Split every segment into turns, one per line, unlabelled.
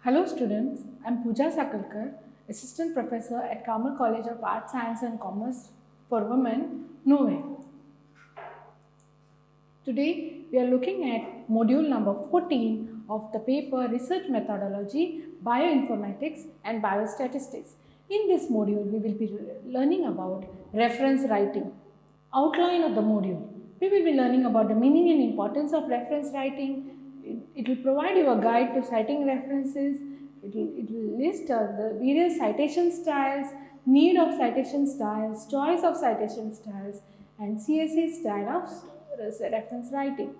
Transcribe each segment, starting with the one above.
Hello students, I am Pooja Sakalkar, Assistant Professor at Carmel College of Arts, Science and Commerce for Women, Norway. Today we are looking at module number 14 of the paper Research Methodology, Bioinformatics and Biostatistics. In this module we will be learning about reference writing. Outline of the module. We will be learning about the meaning and importance of reference writing. It will provide you a guide to citing references. It will list the various citation styles, need of citation styles, choice of citation styles, and CSE style of reference writing.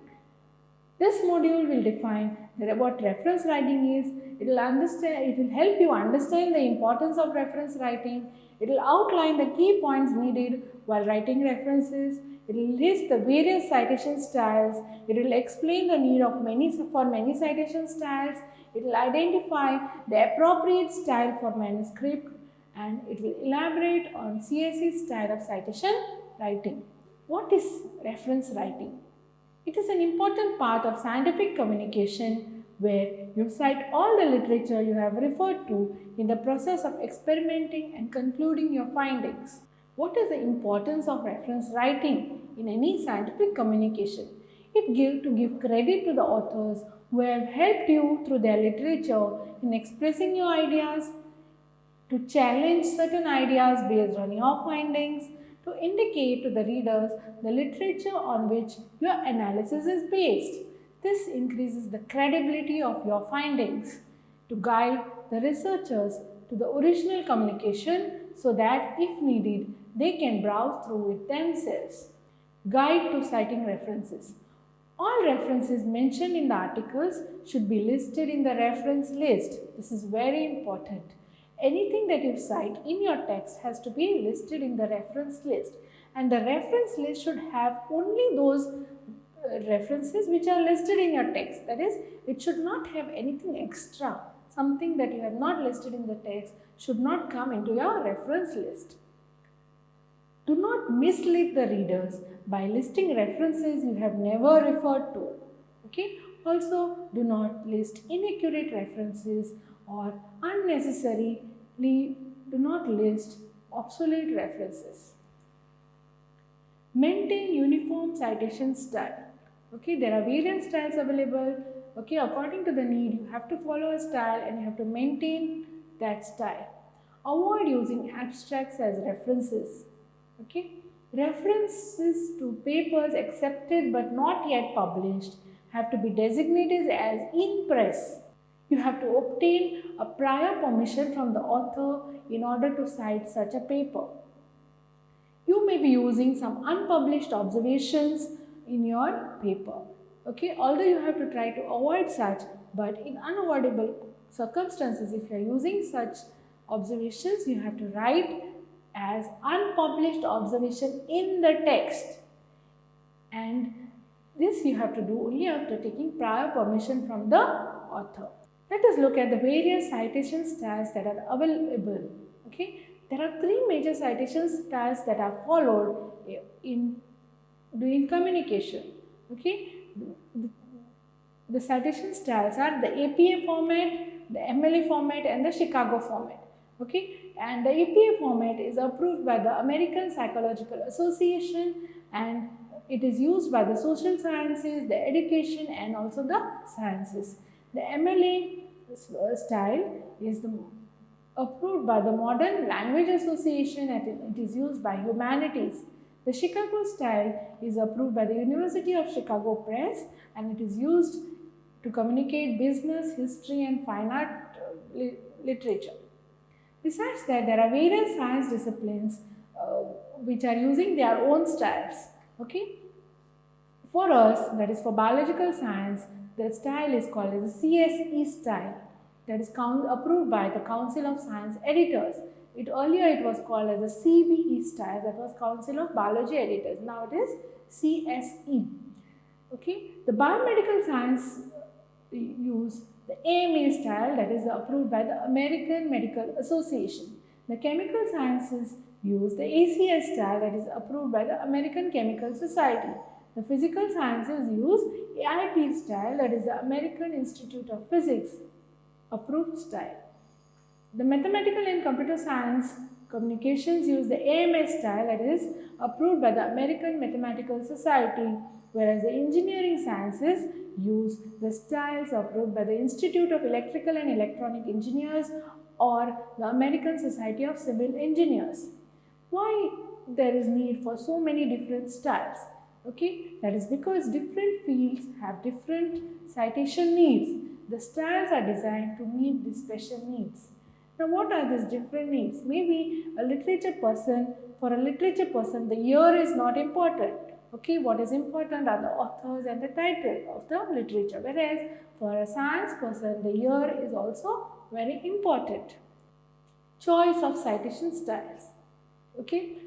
This module will define what reference writing is. It will help you understand the importance of reference writing. It will outline the key points needed while writing references. It will list the various citation styles. It will explain the need of many citation styles. It will identify the appropriate style for manuscript, and it will elaborate on CSE style of citation writing. What is reference writing? It is an important part of scientific communication where you cite all the literature you have referred to in the process of experimenting and concluding your findings. What is the importance of reference writing in any scientific communication? It gives to give credit to the authors who have helped you through their literature in expressing your ideas, to challenge certain ideas based on your findings, to indicate to the readers the literature on which your analysis is based. This increases the credibility of your findings to guide the researchers to the original communication so that if needed, they can browse through it themselves. Guide to citing references. All references mentioned in the articles should be listed in the reference list. This is very important. Anything that you cite in your text has to be listed in the reference list, and the reference list should have only those references which are listed in your text. That is, it should not have anything extra. Something that you have not listed in the text should not come into your reference list. Do not mislead the readers by listing references you have never referred to. Okay? Also, do not list inaccurate references or unnecessarily do not list obsolete references. Maintain uniform citation style. Okay, there are various styles available. Okay, according to the need, you have to follow a style and you have to maintain that style. Avoid using abstracts as references. Okay, references to papers accepted but not yet published have to be designated as in press. You have to obtain a prior permission from the author in order to cite such a paper. You may be using some unpublished observations in your paper. Okay, although you have to try to avoid such, but in unavoidable circumstances, if you are using such observations, you have to write as unpublished observation in the text, and this you have to do only after taking prior permission from the author. Let us look at the various citation styles that are available. Okay, there are three major citation styles that are followed in doing communication. Okay, the citation styles are the APA format, the MLA format, and the Chicago format. Okay, and the APA format is approved by the American Psychological Association, and it is used by the social sciences, the education, and also the sciences. The MLA style is approved by the Modern Language Association, and it is used by humanities. The Chicago style is approved by the University of Chicago Press, and it is used to communicate business, history, and fine art literature. Besides that, there are various science disciplines which are using their own styles. Okay, for us, that is for biological science, the style is called as the CSE style, that is approved by the Council of Science Editors. Earlier it was called as the CBE style, that was Council of Biology Editors. Now it is CSE. Okay, the biomedical science use the AMA style, that is approved by the American Medical Association. The chemical sciences use the ACS style, that is approved by the American Chemical Society. The physical sciences use AIP style, that is the American Institute of Physics. approved style. The mathematical and computer science communications use the AMS style, that is approved by the American Mathematical Society, whereas the engineering sciences use the styles approved by the Institute of Electrical and Electronic Engineers or the American Society of Civil Engineers. Why there is need for so many different styles? Okay, that is because different fields have different citation needs. The styles are designed to meet these special needs. Now, what are these different needs? Maybe a literature person, for a literature person, the year is not important. Okay, what is important are the authors and the title of the literature. Whereas for a science person, the year is also very important. Choice of citation styles. Okay,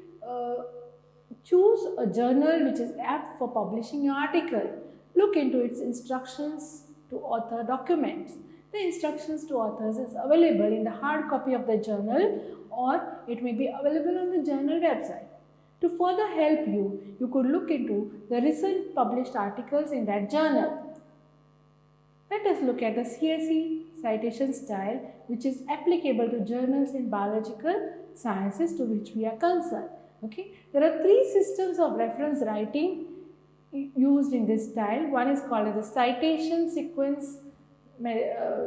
choose a journal which is apt for publishing your article. Look into its instructions to author documents. The instructions to authors is available in the hard copy of the journal, or it may be available on the journal website. To further help you, you could look into the recent published articles in that journal. Let us look at the CSE citation style, which is applicable to journals in biological sciences to which we are concerned. Okay, there are three systems of reference writing used in this style. One is called as the citation sequence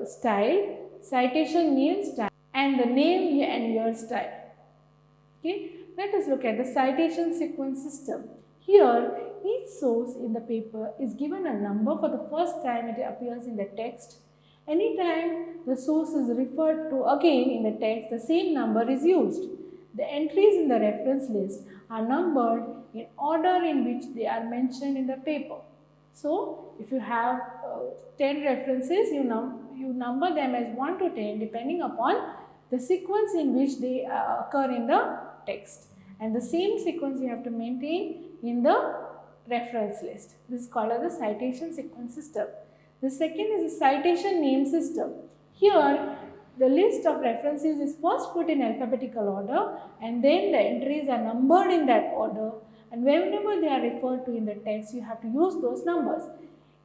style, citation name style, and the name and year style. Okay, let us look at the citation sequence system. Here, each source in the paper is given a number for the first time it appears in the text. Anytime the source is referred to again in the text, the same number is used. The entries in the reference list are numbered in order in which they are mentioned in the paper. So, if you have 10 references, you number them as 1 to 10 depending upon the sequence in which they occur in the text. And the same sequence you have to maintain in the reference list. This is called as the citation sequence system. The second is the citation name system. Here, the list of references is first put in alphabetical order, and then the entries are numbered in that order, and whenever they are referred to in the text, you have to use those numbers.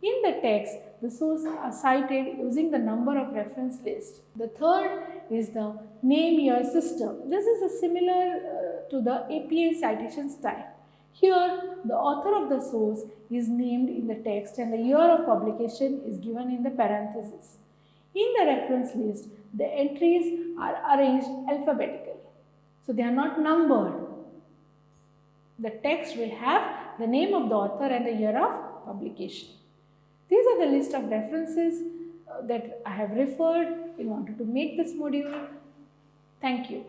In the text, the sources are cited using the number of reference list. The third is the name year system. This is similar to the APA citation style. Here, the author of the source is named in the text and the year of publication is given in the parenthesis. In the reference list, the entries are arranged alphabetically. So, they are not numbered. The text will have the name of the author and the year of publication. These are the list of references that I have referred in order to make this module. Thank you.